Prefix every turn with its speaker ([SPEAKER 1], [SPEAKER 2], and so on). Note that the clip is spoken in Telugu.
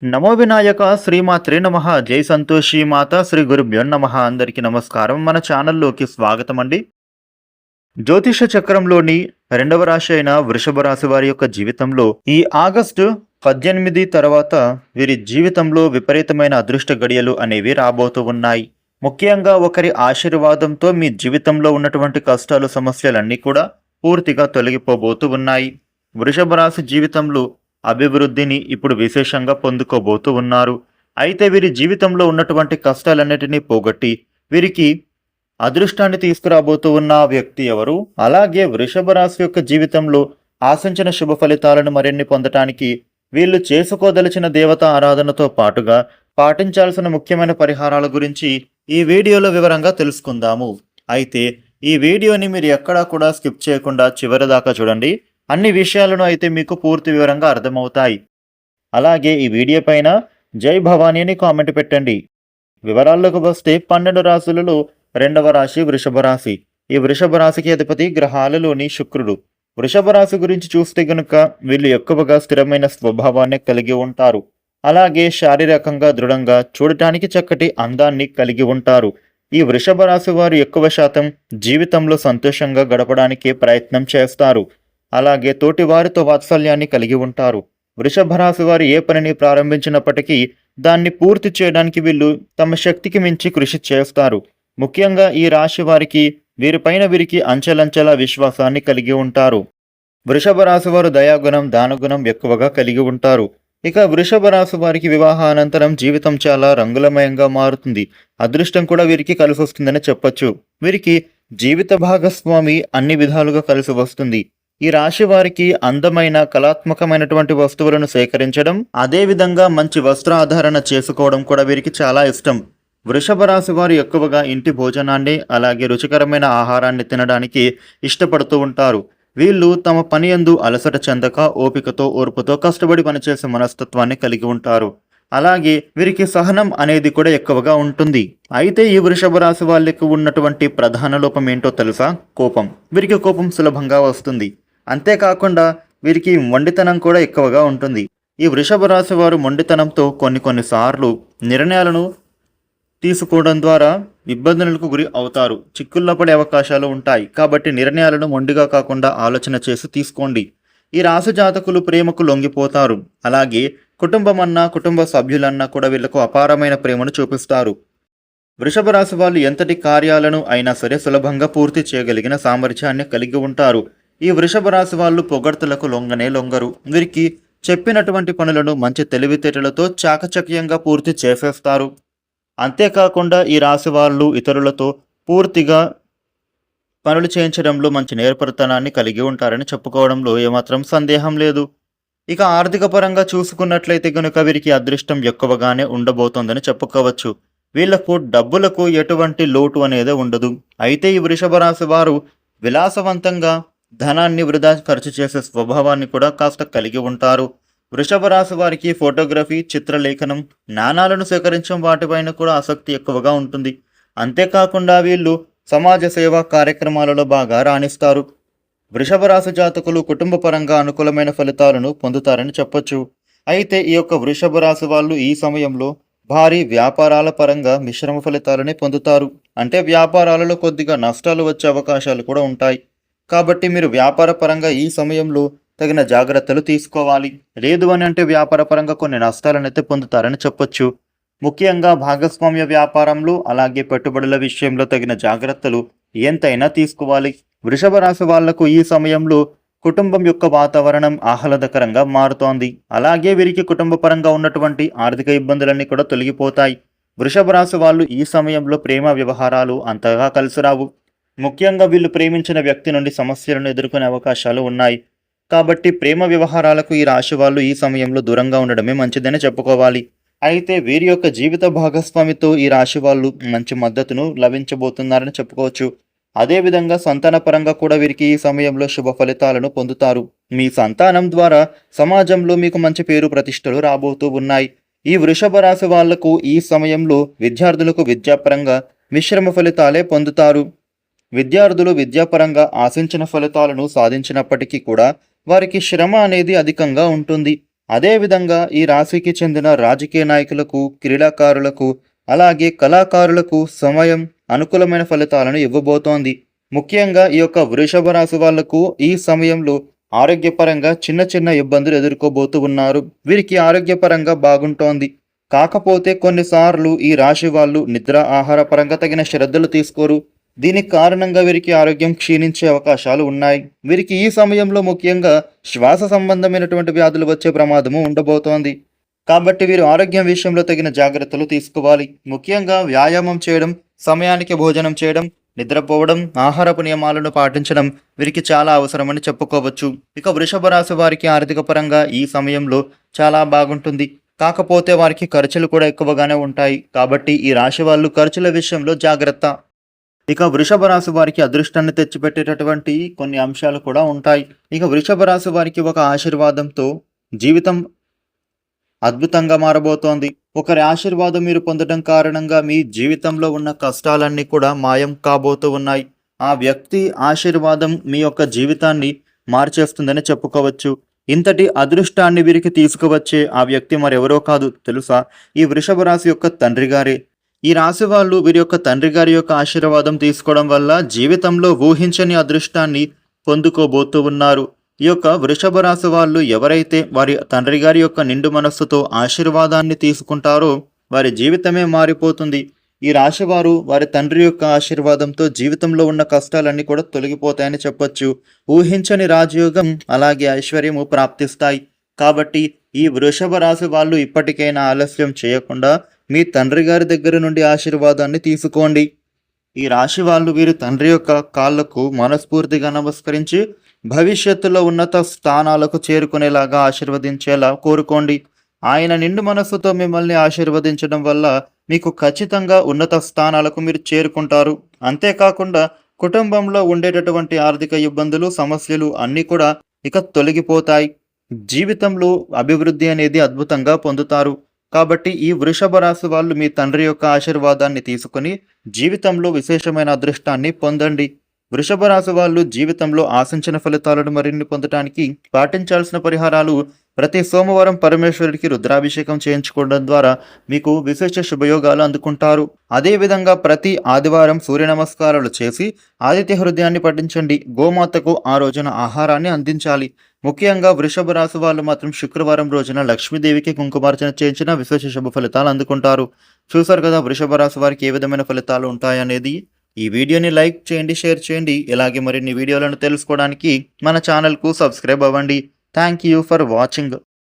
[SPEAKER 1] నమో వినాయక శ్రీమాత్రే నమః జై సంతోషి మాత శ్రీ గురుభ్యో నమః అందరికీ నమస్కారం. మన ఛానల్లోకి స్వాగతం అండి. జ్యోతిష చక్రంలోని రెండవ రాశి అయిన వృషభ రాశి వారి యొక్క జీవితంలో ఈ ఆగస్టు 18 తర్వాత వీరి జీవితంలో విపరీతమైన అదృష్ట గడియలు అనేవి రాబోతూ ఉన్నాయి. ముఖ్యంగా ఒకరి ఆశీర్వాదంతో మీ జీవితంలో ఉన్నటువంటి కష్టాలు సమస్యలన్నీ కూడా పూర్తిగా తొలగిపోబోతూ ఉన్నాయి. వృషభ రాశి జీవితంలో అభివృద్ధిని ఇప్పుడు విశేషంగా పొందుకోబోతూ ఉన్నారు. అయితే వీరి జీవితంలో ఉన్నటువంటి కష్టాలన్నిటినీ పోగొట్టి వీరికి అదృష్టాన్ని తీసుకురాబోతూ ఉన్న వ్యక్తి ఎవరు? అలాగే వృషభ రాశి యొక్క జీవితంలో ఆశించిన శుభ ఫలితాలను మరిన్ని పొందటానికి వీళ్ళు చేసుకోదలిచిన దేవతా ఆరాధనతో పాటుగా పాటించాల్సిన ముఖ్యమైన పరిహారాల గురించి ఈ వీడియోలో వివరంగా తెలుసుకుందాము. అయితే ఈ వీడియోని మీరు ఎక్కడా కూడా స్కిప్ చేయకుండా చివరి దాకా చూడండి. అన్ని విషయాలను అయితే మీకు పూర్తి వివరంగా అర్థమవుతాయి. అలాగే ఈ వీడియో పైన జై భవానీ అని కామెంట్ పెట్టండి. వివరాల్లోకి వస్తే 12 రాశులలో రెండవ రాశి వృషభ రాశి. ఈ వృషభ రాశికి అధిపతి గ్రహాలలోని శుక్రుడు. వృషభ రాశి గురించి చూస్తే గనుక వీళ్ళు ఎక్కువగా స్థిరమైన స్వభావాన్ని కలిగి ఉంటారు. అలాగే శారీరకంగా దృఢంగా చూడటానికి చక్కటి అందాన్ని కలిగి ఉంటారు. ఈ వృషభ రాశి వారు ఎక్కువ శాతం జీవితంలో సంతోషంగా గడపడానికి ప్రయత్నం చేస్తారు. అలాగే తోటి వారితో వాత్సల్యాన్ని కలిగి ఉంటారు. వృషభ రాశి వారు ఏ పనిని ప్రారంభించినప్పటికీ దాన్ని పూర్తి చేయడానికి వీళ్ళు తమ శక్తికి మించి కృషి చేస్తారు. ముఖ్యంగా ఈ రాశి వారికి వీరికి అంచెలంచెల విశ్వాసాన్ని కలిగి ఉంటారు. వృషభ రాశి వారు దయాగుణం దానగుణం ఎక్కువగా కలిగి ఉంటారు. ఇక వృషభ రాశి వారికి వివాహానంతరం జీవితం చాలా రంగులమయంగా మారుతుంది. అదృష్టం కూడా వీరికి కలిసి వస్తుందని చెప్పొచ్చు. వీరికి జీవిత భాగస్వామి అన్ని విధాలుగా కలిసి వస్తుంది. ఈ రాశి వారికి అందమైన కళాత్మకమైనటువంటి వస్తువులను సేకరించడం, అదేవిధంగా మంచి వస్త్రాధారణ చేసుకోవడం కూడా వీరికి చాలా ఇష్టం. వృషభ రాశి వారు ఎక్కువగా ఇంటి భోజనాన్ని అలాగే రుచికరమైన ఆహారాన్ని తినడానికి ఇష్టపడుతూ ఉంటారు. వీళ్ళు తమ పని యందు అలసట చెందక ఓపికతో ఓర్పుతో కష్టపడి పనిచేసే మనస్తత్వాన్ని కలిగి ఉంటారు. అలాగే వీరికి సహనం అనేది కూడా ఎక్కువగా ఉంటుంది. అయితే ఈ వృషభ రాశి వాళ్ళకి ఉన్నటువంటి ప్రధాన లోపం ఏంటో తెలుసా? కోపం. వీరికి కోపం సులభంగా వస్తుంది. అంతేకాకుండా వీరికి మొండితనం కూడా ఎక్కువగా ఉంటుంది. ఈ వృషభ రాశి వారు మొండితనంతో కొన్నిసార్లు నిర్ణయాలను తీసుకోవడం ద్వారా ఇబ్బందులకు గురి అవుతారు. చిక్కుల్లో పడే అవకాశాలు ఉంటాయి. కాబట్టి నిర్ణయాలను మొండిగా కాకుండా ఆలోచన చేసి తీసుకోండి. ఈ రాశి జాతకులు ప్రేమకు లొంగిపోతారు. అలాగే కుటుంబం కుటుంబ సభ్యులన్నా కూడా వీళ్లకు అపారమైన ప్రేమను చూపిస్తారు. వృషభ రాశి వాళ్ళు ఎంతటి కార్యాలను అయినా సరే సులభంగా పూర్తి చేయగలిగిన సామర్థ్యాన్ని కలిగి ఉంటారు. ఈ వృషభ రాశి వాళ్ళు పొగడ్తలకు లొంగరు. వీరికి చెప్పినటువంటి పనులను మంచి తెలివితేటలతో చాకచక్యంగా పూర్తి చేసేస్తారు. అంతేకాకుండా ఈ రాశి వాళ్ళు ఇతరులతో పూర్తిగా పనులు చేయించడంలో మంచి నేర్పరితనాన్ని కలిగి ఉంటారని చెప్పుకోవడంలో ఏమాత్రం సందేహం లేదు. ఇక ఆర్థిక పరంగా చూసుకున్నట్లయితే కనుక వీరికి అదృష్టం ఎక్కువగానే ఉండబోతోందని చెప్పుకోవచ్చు. వీళ్లకు డబ్బులకు ఎటువంటి లోటు అనేది ఉండదు. అయితే ఈ వృషభ రాశి వారు విలాసవంతంగా ధనాన్ని వృధా ఖర్చు చేసే స్వభావాన్ని కూడా కాస్త కలిగి ఉంటారు. వృషభ రాశి వారికి ఫోటోగ్రఫీ, చిత్రలేఖనం, నాణాలను సేకరించడం వాటిపైన కూడా ఆసక్తి ఎక్కువగా ఉంటుంది. అంతేకాకుండా వీళ్ళు సమాజ సేవా కార్యక్రమాలలో బాగా రాణిస్తారు. వృషభ రాశి జాతకులు కుటుంబ పరంగా అనుకూలమైన ఫలితాలను పొందుతారని చెప్పొచ్చు. అయితే ఈ యొక్క వృషభ రాశి వాళ్ళు ఈ సమయంలో భారీ వ్యాపారాల పరంగా మిశ్రమ ఫలితాలనే పొందుతారు. అంటే వ్యాపారాలలో కొద్దిగా నష్టాలు వచ్చే అవకాశాలు కూడా ఉంటాయి. కాబట్టి మీరు వ్యాపార పరంగా ఈ సమయంలో తగిన జాగ్రత్తలు తీసుకోవాలి. లేదు అని అంటే వ్యాపార పరంగా కొన్ని నష్టాలను అయితే పొందుతారని చెప్పొచ్చు. ముఖ్యంగా భాగస్వామ్య వ్యాపారంలో అలాగే పెట్టుబడుల విషయంలో తగిన జాగ్రత్తలు ఎంతైనా తీసుకోవాలి. వృషభ రాశి వాళ్లకు ఈ సమయంలో కుటుంబం యొక్క వాతావరణం ఆహ్లాదకరంగా మారుతోంది. అలాగే వీరికి కుటుంబ పరంగా ఉన్నటువంటి ఆర్థిక ఇబ్బందులన్నీ కూడా తొలగిపోతాయి. వృషభ రాశి వాళ్ళు ఈ సమయంలో ప్రేమ వ్యవహారాలు అంతగా కలిసి రావు. ముఖ్యంగా వీళ్ళు ప్రేమించిన వ్యక్తి నుండి సమస్యలను ఎదుర్కొనే అవకాశాలు ఉన్నాయి. కాబట్టి ప్రేమ వ్యవహారాలకు ఈ రాశి వాళ్ళు ఈ సమయంలో దూరంగా ఉండడమే మంచిదని చెప్పుకోవాలి. అయితే వీరి యొక్క జీవిత భాగస్వామితో ఈ రాశి వాళ్ళు మంచి మద్దతును లభించబోతున్నారని చెప్పుకోవచ్చు. అదేవిధంగా సంతాన పరంగా కూడా వీరికి ఈ సమయంలో శుభ ఫలితాలను పొందుతారు. మీ సంతానం ద్వారా సమాజంలో మీకు మంచి పేరు ప్రతిష్టలు రాబోతూ ఉన్నాయి. ఈ వృషభ రాశి వాళ్లకు ఈ సమయంలో విద్యార్థులకు విద్యాపరంగా మిశ్రమ ఫలితాలే పొందుతారు. విద్యార్థులు విద్యాపరంగా ఆశించిన ఫలితాలను సాధించినప్పటికీ కూడా వారికి శ్రమ అనేది అధికంగా ఉంటుంది. అదేవిధంగా ఈ రాశికి చెందిన రాజకీయ నాయకులకు, క్రీడాకారులకు, అలాగే కళాకారులకు సమయం అనుకూలమైన ఫలితాలను ఇవ్వబోతోంది. ముఖ్యంగా ఈ యొక్క వృషభ రాశి వాళ్లకు ఈ సమయంలో ఆరోగ్యపరంగా చిన్న చిన్న ఇబ్బందులు ఎదుర్కోబోతూ ఉన్నారు. వీరికి ఆరోగ్యపరంగా బాగుంటోంది. కాకపోతే కొన్నిసార్లు ఈ రాశి వాళ్ళు నిద్ర, ఆహార పరంగా తగిన శ్రద్ధలు తీసుకోరు. దీనికి కారణంగా వీరికి ఆరోగ్యం క్షీణించే అవకాశాలు ఉన్నాయి. వీరికి ఈ సమయంలో ముఖ్యంగా శ్వాస సంబంధమైనటువంటి వ్యాధులు వచ్చే ప్రమాదము ఉండబోతోంది. కాబట్టి వీరు ఆరోగ్యం విషయంలో తగిన జాగ్రత్తలు తీసుకోవాలి. ముఖ్యంగా వ్యాయామం చేయడం, సమయానికి భోజనం చేయడం, నిద్రపోవడం, ఆహారపు నియమాలను పాటించడం వీరికి చాలా అవసరమని చెప్పుకోవచ్చు. ఇక వృషభ రాశి వారికి ఆర్థిక పరంగా ఈ సమయంలో చాలా బాగుంటుంది. కాకపోతే వారికి ఖర్చులు కూడా ఎక్కువగానే ఉంటాయి. కాబట్టి ఈ రాశి వాళ్ళు ఖర్చుల విషయంలో జాగ్రత్త. ఇక వృషభ రాశి వారికి అదృష్టాన్ని తెచ్చిపెట్టేటటువంటి కొన్ని అంశాలు కూడా ఉంటాయి. ఇక వృషభ రాశి వారికి ఒక ఆశీర్వాదంతో జీవితం అద్భుతంగా మారబోతోంది. ఒకరి ఆశీర్వాదం మీరు పొందడం కారణంగా మీ జీవితంలో ఉన్న కష్టాలన్నీ కూడా మాయం కాబోతూ ఉన్నాయి. ఆ వ్యక్తి ఆశీర్వాదం మీ యొక్క జీవితాన్ని మార్చేస్తుందని చెప్పుకోవచ్చు. ఇంతటి అదృష్టాన్ని వీరికి తీసుకువచ్చే ఆ వ్యక్తి మరెవరో కాదు తెలుసా? ఈ వృషభ రాశి యొక్క తండ్రి గారే. ఈ రాశి వాళ్ళు వీరి యొక్క తండ్రి గారి యొక్క ఆశీర్వాదం తీసుకోవడం వల్ల జీవితంలో ఊహించని అదృష్టాన్ని పొందుకోబోతూ ఉన్నారు. ఈ యొక్క వృషభ రాశి వాళ్ళు ఎవరైతే వారి తండ్రి గారి యొక్క నిండు మనస్సుతో ఆశీర్వాదాన్ని తీసుకుంటారో వారి జీవితమే మారిపోతుంది. ఈ రాశి వారు వారి తండ్రి యొక్క ఆశీర్వాదంతో జీవితంలో ఉన్న కష్టాలన్నీ కూడా తొలగిపోతాయని చెప్పొచ్చు. ఊహించని రాజయోగం అలాగే ఐశ్వర్యము ప్రాప్తిస్తాయి. కాబట్టి ఈ వృషభ రాశి వాళ్ళు ఇప్పటికైనా ఆలస్యం చేయకుండా మీ తండ్రి గారి దగ్గర నుండి ఆశీర్వాదాన్ని తీసుకోండి. ఈ రాశి వాళ్ళు వీరి తండ్రి యొక్క కాళ్లకు మనస్ఫూర్తిగా నమస్కరించి భవిష్యత్తులో ఉన్నత స్థానాలకు చేరుకునేలాగా ఆశీర్వదించేలా కోరుకోండి. ఆయన నిండు మనస్సుతో మిమ్మల్ని ఆశీర్వదించడం వల్ల మీకు ఖచ్చితంగా ఉన్నత స్థానాలకు మీరు చేరుకుంటారు. అంతేకాకుండా కుటుంబంలో ఉండేటటువంటి ఆర్థిక ఇబ్బందులు, సమస్యలు అన్నీ కూడా ఇక తొలగిపోతాయి. జీవితంలో అభివృద్ధి అనేది అద్భుతంగా పొందుతారు. కాబట్టి ఈ వృషభ రాశి వాళ్ళు మీ తండ్రి యొక్క ఆశీర్వాదాన్ని తీసుకుని జీవితంలో విశేషమైన అదృష్టాన్ని పొందండి. వృషభ రాశి వాళ్ళు జీవితంలో ఆశించిన ఫలితాలను మరిన్ని పొందడానికి పాటించాల్సిన పరిహారాలు: ప్రతి సోమవారం పరమేశ్వరుడికి రుద్రాభిషేకం చేయించుకోవడం ద్వారా మీకు విశేష శుభయోగాలు అందుకుంటారు. అదేవిధంగా ప్రతి ఆదివారం సూర్య నమస్కారాలు చేసి ఆదిత్య హృదయాన్ని పఠించండి. గోమాతకు ఆ రోజున ఆహారాన్ని అందించాలి. ముఖ్యంగా వృషభ రాశి వాళ్ళు మాత్రం శుక్రవారం రోజున లక్ష్మీదేవికి కుంకుమార్చన చేయించిన విశేష శుభ ఫలితాలు అందుకుంటారు. చూసారు కదా వృషభ రాశి వారికి ఏ విధమైన ఫలితాలు ఉంటాయనేది. ఈ వీడియోని లైక్ చేయండి, షేర్ చేయండి. ఇలాగే మరిన్ని వీడియోలను తెలుసుకోవడానికి మన ఛానల్కు సబ్స్క్రైబ్ అవ్వండి. Thank you for watching.